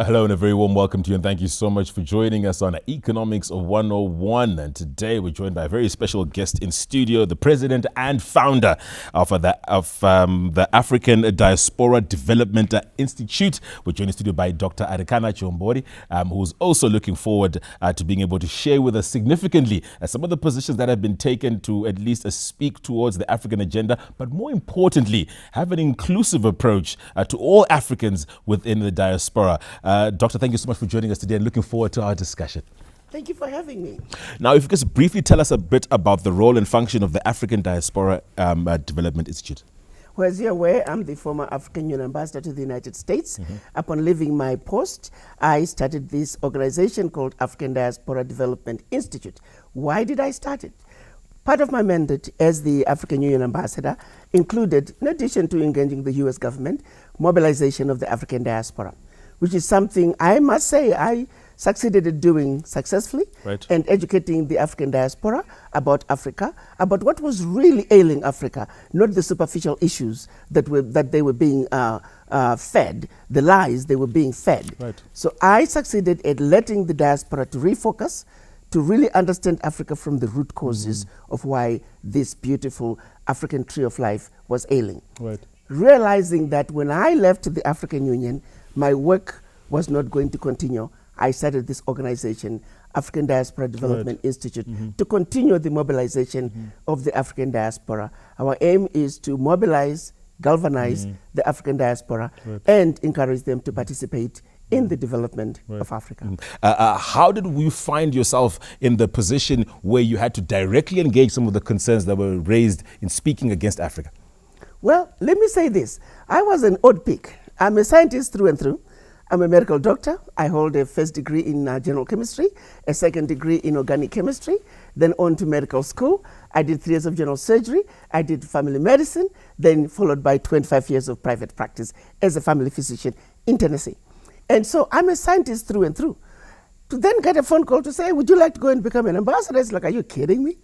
Hello and a very warm welcome to you, and thank you so much for joining us on Economics 101. And today we're joined by a very special guest in studio, the president and founder of the African Diaspora Development Institute. We're joined in studio by Dr. Arikana Chihobori, who's also looking forward to being able to share with us significantly some of the positions that have been taken to at least speak towards the African agenda, but more importantly, have an inclusive approach to all Africans within the diaspora. Doctor, thank you so much for joining us today and looking forward to our discussion. Thank you for having me. Now, if you could just briefly tell us a bit about the role and function of the African Diaspora Development Institute. Well, as you're aware, I'm the former African Union Ambassador to the United States. Upon leaving my post, I started this organization called African Diaspora Development Institute. Why did I start it? Part of my mandate as the African Union Ambassador included, in addition to engaging the US government, mobilization of the African diaspora, which is something I must say I succeeded in doing successfully, and educating the African diaspora about Africa, about what was really ailing Africa, not the superficial issues that they were being fed, the lies they were being fed. So I succeeded at letting the diaspora to refocus, to really understand Africa from the root causes of why this beautiful African tree of life was ailing. Realizing that when I left the African Union, my work was not going to continue, I started this organization, African Diaspora Development Institute, to continue the mobilization of the African diaspora. Our aim is to mobilize, galvanize the African diaspora and encourage them to participate in the development of Africa. How did you find yourself in the position where you had to directly engage some of the concerns that were raised in speaking against Africa? Well, let me say this. I was an odd pig. I'm a scientist through and through. I'm a medical doctor. I hold a first degree in general chemistry, a second degree in organic chemistry, then on to medical school. I did 3 years of general surgery. I did family medicine, then followed by 25 years of private practice as a family physician in Tennessee. And so I'm a scientist through and through. To then get a phone call to say, would you like to go and become an ambassador? It's like, are you kidding me?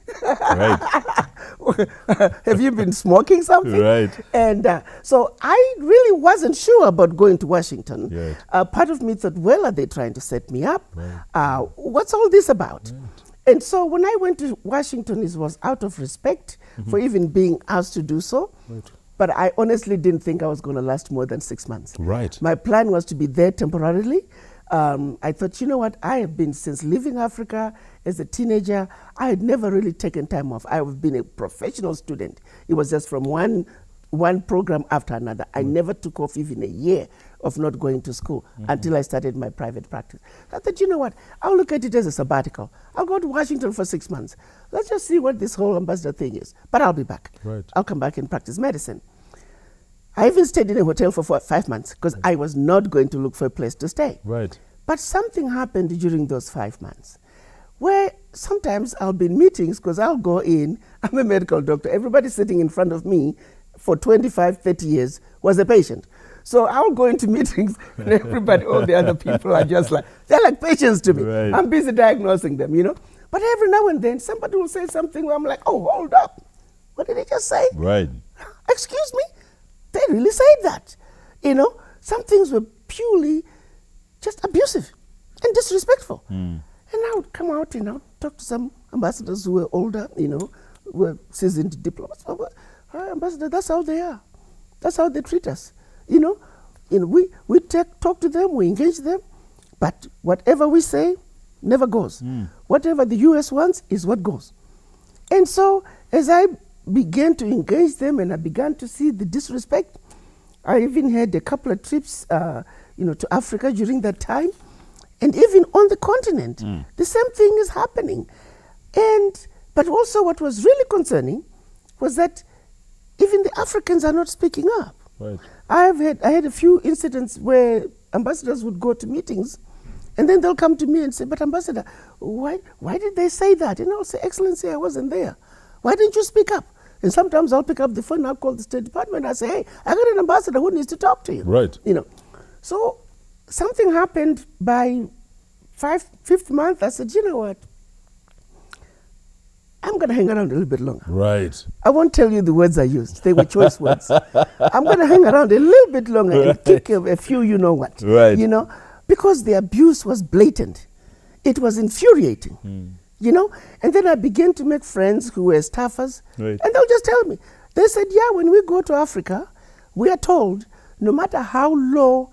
Have you been smoking something? And so I really wasn't sure about going to Washington. Part of me thought, well, are they trying to set me up? What's all this about? And so when I went to Washington, it was out of respect for even being asked to do so. But I honestly didn't think I was going to last more than 6 months. My plan was to be there temporarily. I thought, you know what, I have been, since leaving Africa as a teenager, I had never really taken time off. I have been a professional student. It was just from one program after another. I never took off even a year of not going to school until I started my private practice. I thought, you know what, I'll look at it as a sabbatical. I'll go to Washington for 6 months. Let's just see what this whole ambassador thing is. But I'll be back. I'll come back and practice medicine. I even stayed in a hotel for 5 months because I was not going to look for a place to stay. But something happened during those 5 months where sometimes I'll be in meetings because I'll go in, I'm a medical doctor, everybody sitting in front of me for 25, 30 years was a patient. So I'll go into meetings and everybody, all the other people are just like, they're like patients to me. I'm busy diagnosing them, you know. But every now and then somebody will say something where I'm like, oh, hold up. What did he just say? Excuse me? They really said that. You know, some things were purely just abusive and disrespectful. And I would come out and I would talk to some ambassadors who were older, you know, who were seasoned diplomats. Ambassador, that's how they are. That's how they treat us. You know, we talk to them, we engage them, but whatever we say never goes. Whatever the US wants is what goes. And so as I began to engage them and I began to see the disrespect, I even had a couple of trips to Africa during that time. And even on the continent, the same thing is happening. But also what was really concerning was that even the Africans are not speaking up. I had a few incidents where ambassadors would go to meetings and then they'll come to me and say, but ambassador, why did they say that? And I'll say, Excellency, I wasn't there. Why didn't you speak up? And sometimes I'll pick up the phone, I'll call the State Department, I say, hey, I got an ambassador who needs to talk to you. You know. So something happened by fifth month. I said, you know what? I'm going to hang around a little bit longer. I won't tell you the words I used. They were choice words. I'm going to hang around a little bit longer and kick a few you know what. You know. because the abuse was blatant. It was infuriating, you know. And then I began to make friends who were staffers, and they'll just tell me. They said, yeah, when we go to Africa, we are told, no matter how low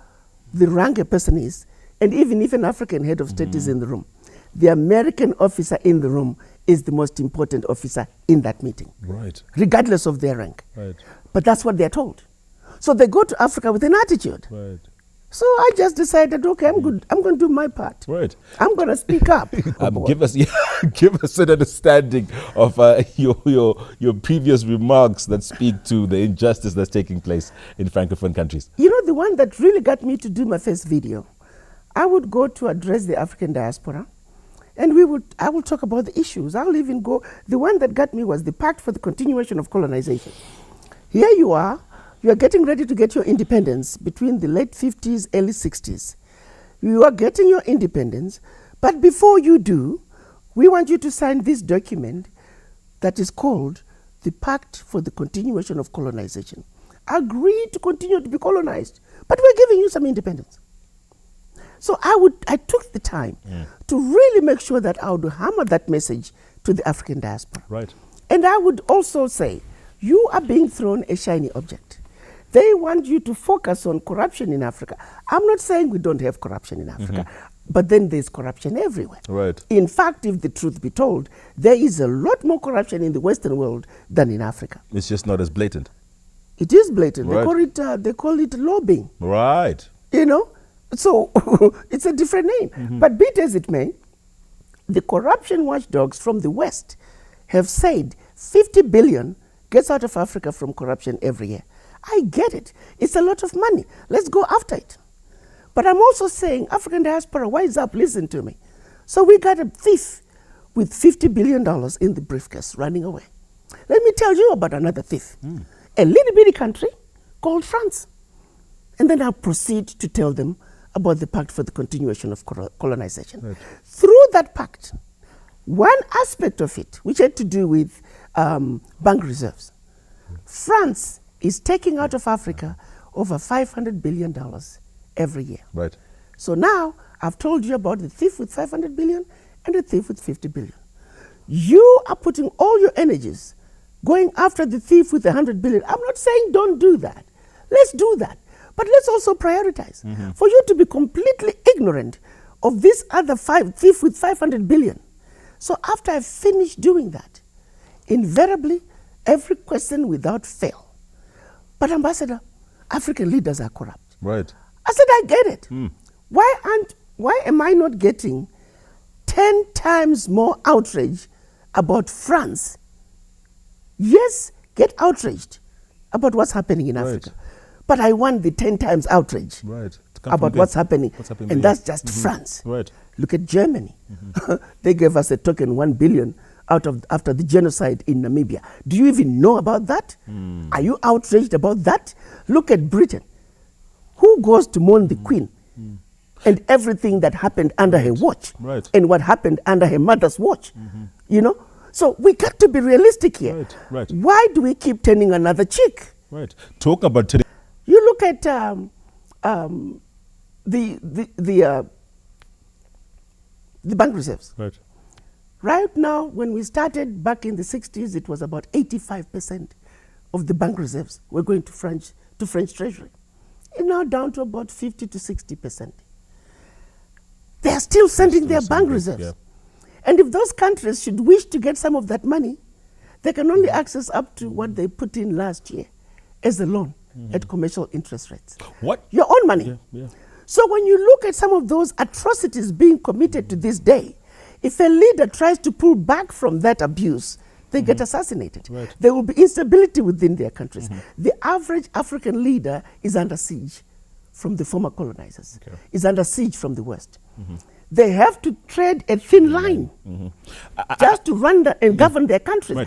the rank a person is, and even if an African head of state is in the room, the American officer in the room is the most important officer in that meeting, regardless of their rank. But that's what they're told. So they go to Africa with an attitude. So I just decided, okay, I'm good. I'm going to do my part. I'm going to speak up. Give us an understanding of your previous remarks that speak to the injustice that's taking place in Francophone countries. You know, the one that really got me to do my first video, I would go to address the African diaspora, and I will talk about the issues. I'll even go, the one that got me was the Pact for the Continuation of Colonization. Here you are getting ready to get your independence between the late 50s, early 60s. You are getting your independence, but before you do, we want you to sign this document that is called the Pact for the Continuation of Colonization. Agree to continue to be colonized, but we're giving you some independence. So I took the time to really make sure that I would hammer that message to the African diaspora. And I would also say, you are being thrown a shiny object. They want you to focus on corruption in Africa. I'm not saying we don't have corruption in Africa, but then there's corruption everywhere. In fact, if the truth be told, there is a lot more corruption in the Western world than in Africa. It's just not as blatant. It is blatant. They call it lobbying. You know, so it's a different name. But be it as it may, the corruption watchdogs from the West have said 50 billion gets out of Africa from corruption every year. I get it. It's a lot of money. Let's go after it. But I'm also saying, African diaspora, wise up, listen to me. So we got a thief with $50 billion in the briefcase running away. Let me tell you about another thief. A little bitty country called France. And then I'll proceed to tell them about the Pact for the Continuation of Colonization. Through that pact, one aspect of it, which had to do with bank reserves, France is taking out of Africa over $500 billion every year. So now I've told you about the thief with 500 billion and the thief with 50 billion. You are putting all your energies going after the thief with 100 billion. I'm not saying don't do that. Let's do that. But let's also prioritize. For you to be completely ignorant of this other thief with 500 billion. So after I finish doing that, invariably, every question without fail, but Ambassador, African leaders are corrupt. I said, I get it. Why am I not getting 10 times more outrage about France? Yes, get outraged about what's happening in Africa. But I want the 10 times outrage about what's happening. And that's just France. Look at Germany. They gave us a token 1 billion after the genocide in Namibia. Do you even know about that? Are you outraged about that? Look at Britain. Who goes to mourn the Queen? And everything that happened under her watch. And what happened under her mother's watch. You know? So we got to be realistic here. Why do we keep turning another cheek? Talk about today. You look at the bank reserves. Right now, when we started back in the 60s, it was about 85% of the bank reserves were going to French Treasury. It's now down to about 50 to 60%. They are still sending their bank reserves. And if those countries should wish to get some of that money, they can only access up to what they put in last year as a loan at commercial interest rates. Your own money. So when you look at some of those atrocities being committed to this day, if a leader tries to pull back from that abuse, they get assassinated. There will be instability within their countries. The average African leader is under siege from the former colonizers, is under siege from the West. They have to tread a thin line just to run and govern their countries.